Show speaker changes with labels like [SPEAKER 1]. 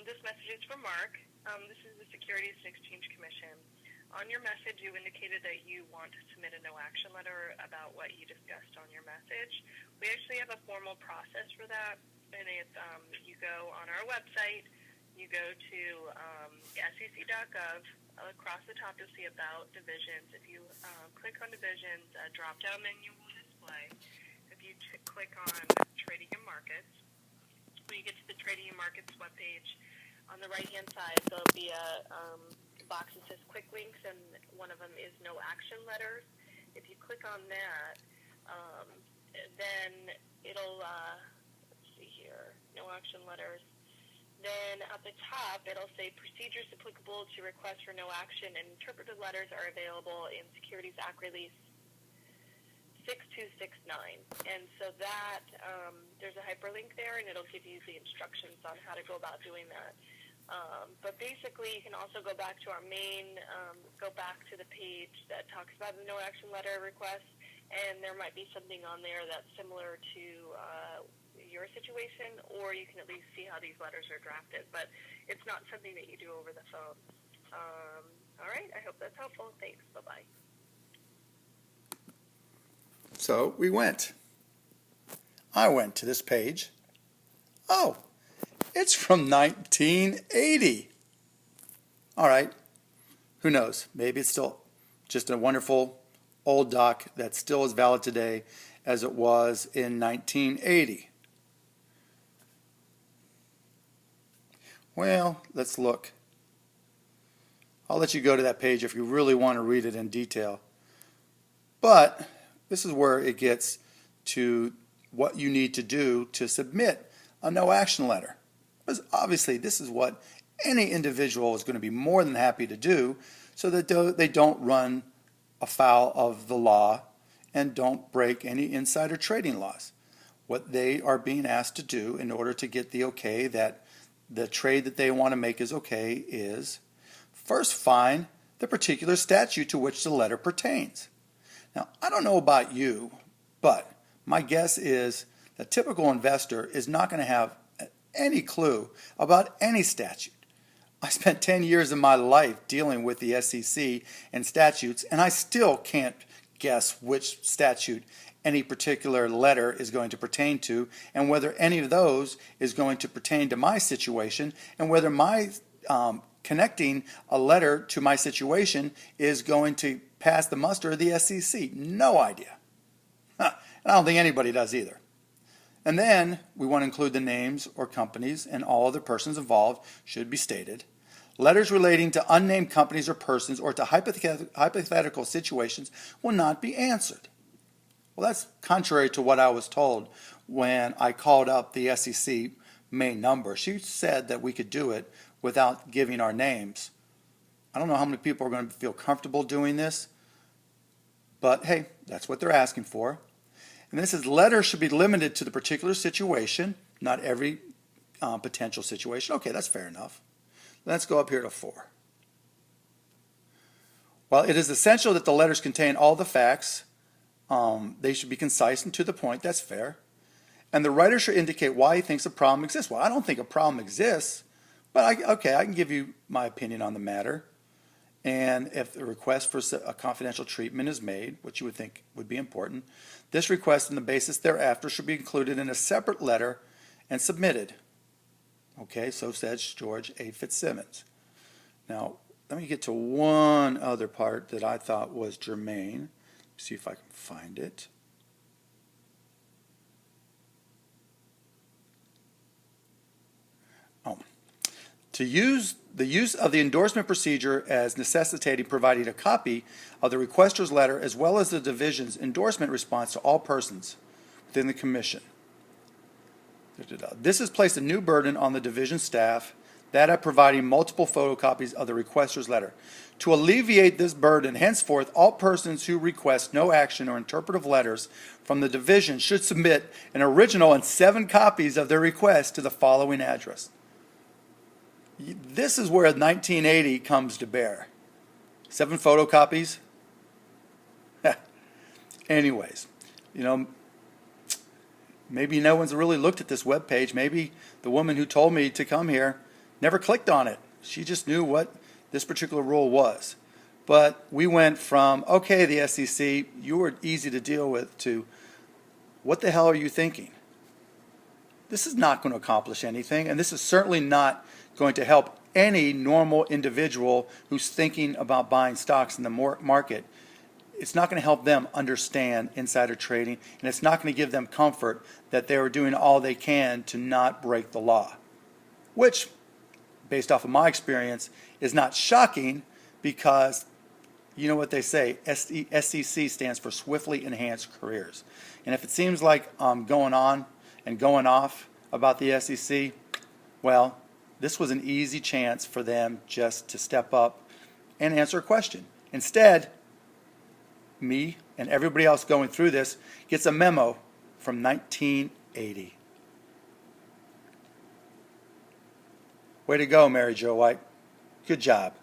[SPEAKER 1] This message is from Mark. This is the Securities Exchange Commission. On your message, you indicated that you want to submit a no-action letter about what you discussed on your message. We actually have a formal process for that, and it's you go on our website, you go to sec.gov. Across the top, you'll see About Divisions. If you click on Divisions, a drop-down menu will display. If you click on Trading and Markets, when you get to the Trading and Markets webpage, on the right-hand side, there'll be a box that says Quick Links, and one of them is No Action Letters. If you click on that, then it'll, let's see here, No Action Letters. Then at the top, it'll say Procedures applicable to requests for no action and interpreted letters are available in Securities Act Release 6269. And so that, there's a hyperlink there, and it'll give you the instructions on how to go about doing that. But basically, you can also go back to our main, go back to the page that talks about the no action letter request, and there might be something on there that's similar to your situation, or you can at least see how these letters are drafted. But it's not something that you do over the phone. All right, I hope that's helpful. Thanks. Bye-bye.
[SPEAKER 2] So we went. I went to this page. Oh, it's from 1980. All right, who knows? Maybe it's still just a wonderful old doc that still is valid today as it was in 1980. Well, let's look. I'll let you go to that page if you really want to read it in detail. But this is where it gets to what you need to do to submit a no action letter. Because obviously this is what any individual is going to be more than happy to do so that they don't run afoul of the law and don't break any insider trading laws. What they are being asked to do in order to get the okay that the trade that they want to make is okay is first find the particular statute to which the letter pertains. Now, I don't know about you, but my guess is the typical investor is not going to have any clue about any statute. I spent 10 years of my life dealing with the SEC and statutes, and I still can't guess which statute any particular letter is going to pertain to, and whether any of those is going to pertain to my situation, and whether my connecting a letter to my situation is going to pass the muster of the SEC. No idea. And I don't think anybody does either. And then we want to include the names or companies, and all other persons involved should be stated. Letters relating to unnamed companies or persons or to hypothetical situations will not be answered. Well, that's contrary to what I was told when I called up the SEC main number. She said that we could do it without giving our names. I don't know how many people are going to feel comfortable doing this, but hey, that's what they're asking for. And this is letters should be limited to the particular situation, not every potential situation. Okay, that's fair enough. Let's go up here to 4. While it is essential that the letters contain all the facts, they should be concise and to the point. That's fair. And the writer should indicate why he thinks a problem exists. Well, I don't think a problem exists, but I can give you my opinion on the matter. And if a request for a confidential treatment is made, which you would think would be important, this request and the basis thereafter should be included in a separate letter and submitted. Okay, so says George A. Fitzsimmons. Now, let me get to one other part that I thought was germane. See if I can find it. The use of the endorsement procedure as necessitating providing a copy of the requester's letter as well as the division's endorsement response to all persons within the commission. This has placed a new burden on the division staff, that of providing multiple photocopies of the requester's letter. To alleviate this burden, henceforth, all persons who request no action or interpretive letters from the division should submit an original and 7 copies of their request to the following address. This is where 1980 comes to bear. 7 photocopies? Anyways, maybe no one's really looked at this webpage. Maybe the woman who told me to come here never clicked on it. She just knew what this particular rule was. But we went from, okay, the SEC, you were easy to deal with, to what the hell are you thinking? This is not going to accomplish anything, and this is certainly not going to help any normal individual who's thinking about buying stocks in the market. It's not going to help them understand insider trading, and it's not going to give them comfort that they were doing all they can to not break the law, which, based off of my experience, is not shocking because you know what they say, SEC stands for Swiftly Enhanced Careers. And if it seems like I'm going on and going off about the SEC, well, this was an easy chance for them just to step up and answer a question. Instead, me and everybody else going through this gets a memo from 1980. Way to go, Mary Jo White. Good job.